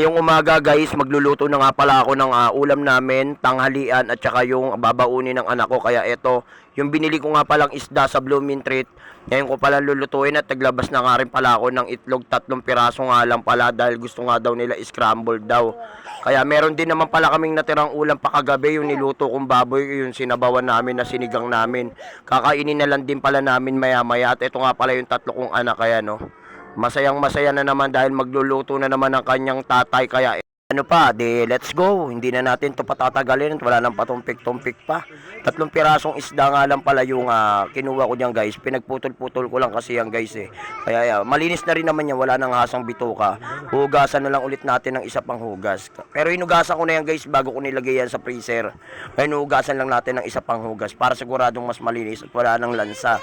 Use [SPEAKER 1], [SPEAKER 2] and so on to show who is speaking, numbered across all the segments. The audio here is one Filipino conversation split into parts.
[SPEAKER 1] Yung umaga guys, magluluto na nga pala ako ng ulam namin, tanghalian at saka yung babaunin ng anak ko. Kaya eto, yung binili ko nga palang isda sa Blooming Treat, ngayon ko pala lulutuin at naglabas na nga rin pala ako ng itlog, 3 piraso nga lang pala dahil gusto nga daw nila scrambled daw. Kaya meron din naman pala kaming natirang ulam pa kagabi, yung niluto kong baboy, yung sinabawan namin na sinigang namin. Kakainin na lang din pala namin maya maya at eto nga pala yung 3 kong anak kaya no. Masayang masaya na naman dahil magluluto na naman ang kanyang tatay kaya ano pa, di let's go. Hindi na natin to patatagalin, wala nang patumpik-tumpik pa. 3 pirasong isda nga lang pala yung kinuha ko diyan guys. Pinagputol-putol ko lang kasi yan guys eh. Kaya malinis na rin naman yan, wala nang hasang bituka. Hugasan na lang ulit natin ng isa pang hugas. Pero hinugasan ko na yan guys bago ko nilagay yan sa freezer. Ngayon hugasan lang natin ng isa pang hugas para siguradong mas malinis at wala nang lansa.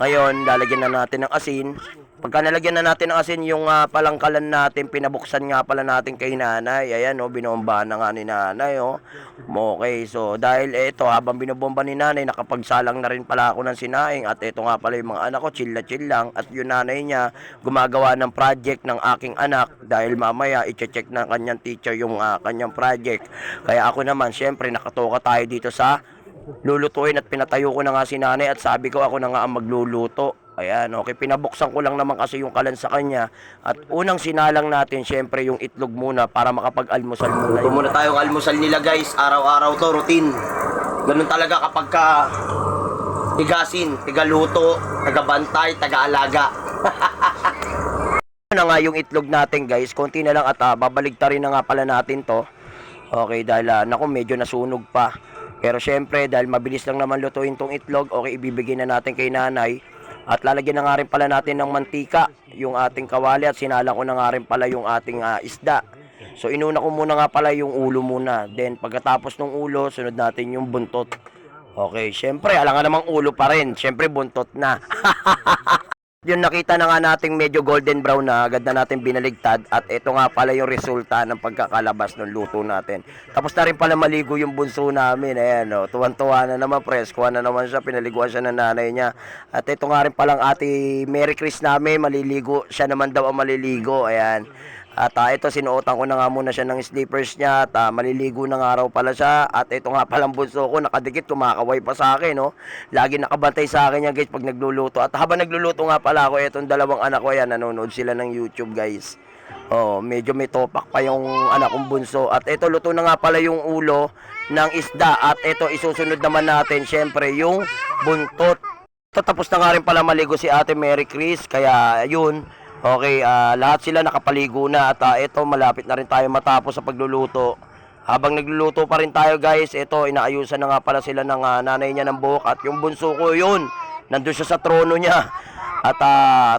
[SPEAKER 1] Ngayon, lalagyan na natin ng asin. Pagka nalagyan na natin ng asin, yung palangkalan natin, pinabuksan nga pala natin kay nanay. Ayan, binombahan na nga ni nanay. Okay, so dahil ito, habang binobomba ni nanay, nakapagsalang na rin pala ako ng sinaing. At ito nga pala yung mga anak ko, chill na chill lang. At yung nanay niya, gumagawa ng project ng aking anak. Dahil mamaya, i-check ng kanyang teacher yung kanyang project. Kaya ako naman, syempre, nakatoka tayo dito sa lulutuin at pinatayo ko na nga si nanay at sabi ko ako na nga ang magluluto. Ayan, okay, pinabuksan ko lang naman kasi yung kalan sa kanya at unang sinalang natin syempre yung itlog muna para makapag-almusal muna. Luto muna tayong almusal nila guys, araw-araw to routine. Ganun talaga kapag ka tigasin, tigaluto, tagabantay, tagaalaga. Na nga yung itlog natin guys, konti na lang at babaligtarin na nga pala natin to. Okay, dahil naku medyo nasunog pa. Pero syempre dahil mabilis lang naman lutuin tong itlog, okay ibibigay na natin kay nanay. At lalagyan na nga rin pala natin ng mantika yung ating kawali at sinalang ko na nga rin pala yung ating isda. So inuna ko muna nga pala yung ulo muna. Then pagkatapos ng ulo, sunod natin yung buntot. Okay, syempre alangan namang ulo pa rin. Syempre buntot na. Yung nakita na nga nating medyo golden brown na, agad na natin binaligtad at ito nga pala yung resulta ng pagkakalabas ng luto natin. Tapos na rin pala maligo yung bunso namin. Ayan, tuwan-tuwa na naman, presko na naman siya, pinaliguan siya ng nanay niya. At ito nga rin palang ate Mary Chris namin, maliligo, siya naman daw ang maliligo. Ayan. At ito sinuotan ko na nga muna siya ng slippers niya at maliligo na nga raw pala siya. At ito nga palang bunso ko nakadikit, kumakaway pa sa akin, no. Lagi nakabantay sa akin yan guys pag nagluluto. At habang nagluluto nga pala ako, itong 2 anak ko yan, nanonood sila ng YouTube guys. Medyo may topak pa yung anak kong bunso. At ito luto na nga pala yung ulo ng isda. At ito isusunod naman natin syempre yung buntot. Tapos na nga rin pala maligo si ate Mary Chris. Kaya yun. Okay, lahat sila nakapaligo na at ito malapit na rin tayo matapos sa pagluluto. Habang nagluluto pa rin tayo guys, ito inaayusan na nga pala sila ng nanay niya ng buhok at yung bunso ko yun, nandun siya sa trono niya. At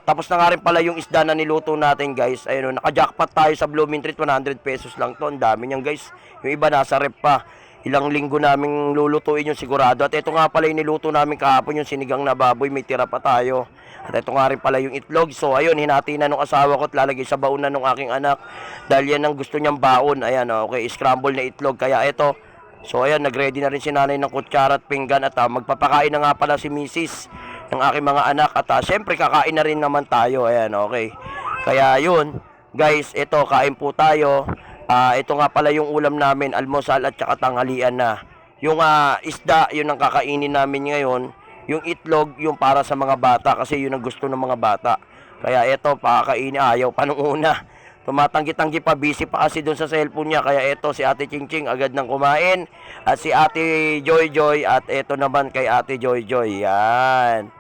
[SPEAKER 1] tapos na nga rin pala yung isda na niluto natin guys. Ayun, naka-jackpot tayo sa Blooming Treat, 100 pesos lang to. Ang dami niyan guys. Yung iba nasa rep pa. Ilang linggo naming lulutuin yung sigurado. At ito nga pala yung niluto namin kahapon, yung sinigang na baboy, may tira pa tayo. At ito nga rin pala yung itlog. So ayun, hinati na nung asawa ko at lalagay sa baon na nung aking anak. Dahil yan ang gusto niyang baon. Ayan, okay, scramble na itlog. Kaya ito, so ayan, nagready na rin si nanay ng kutsara at pinggan. At magpapakain na nga pala si misis ng aking mga anak. At syempre kakain na rin naman tayo. Ayan, okay. Kaya yun, guys, ito, kain po tayo. Ito nga pala yung ulam namin, almusal at saka tanghalian na. Yung isda, yun ang kakainin namin ngayon. Yung itlog, yung para sa mga bata kasi yun ang gusto ng mga bata. Kaya ito, pakakainin, ayaw pa nung una. Tumatanggi-tanggi pa, busy pa kasi doon sa cellphone niya. Kaya ito, si ate Ching Ching agad nang kumain. At si ate Joy Joy, at ito naman kay ate Joy Joy. Yan.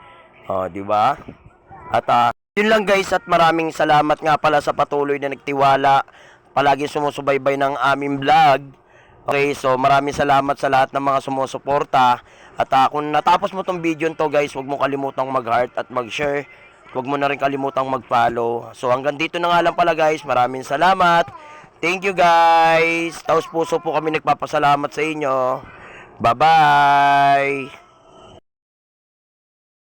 [SPEAKER 1] Di ba? At yun lang guys, at maraming salamat nga pala sa patuloy na nagtiwala. Palagi sumusubaybay ng aming vlog. Okay, so maraming salamat sa lahat ng mga sumusuporta. At kung natapos mo tong video to guys, huwag mo kalimutang mag-heart at mag-share. Huwag mo na rin kalimutang mag-follow. So hanggang dito na nga lang pala guys. Maraming salamat. Thank you guys. Taos puso po kami nagpapasalamat sa inyo. Bye-bye.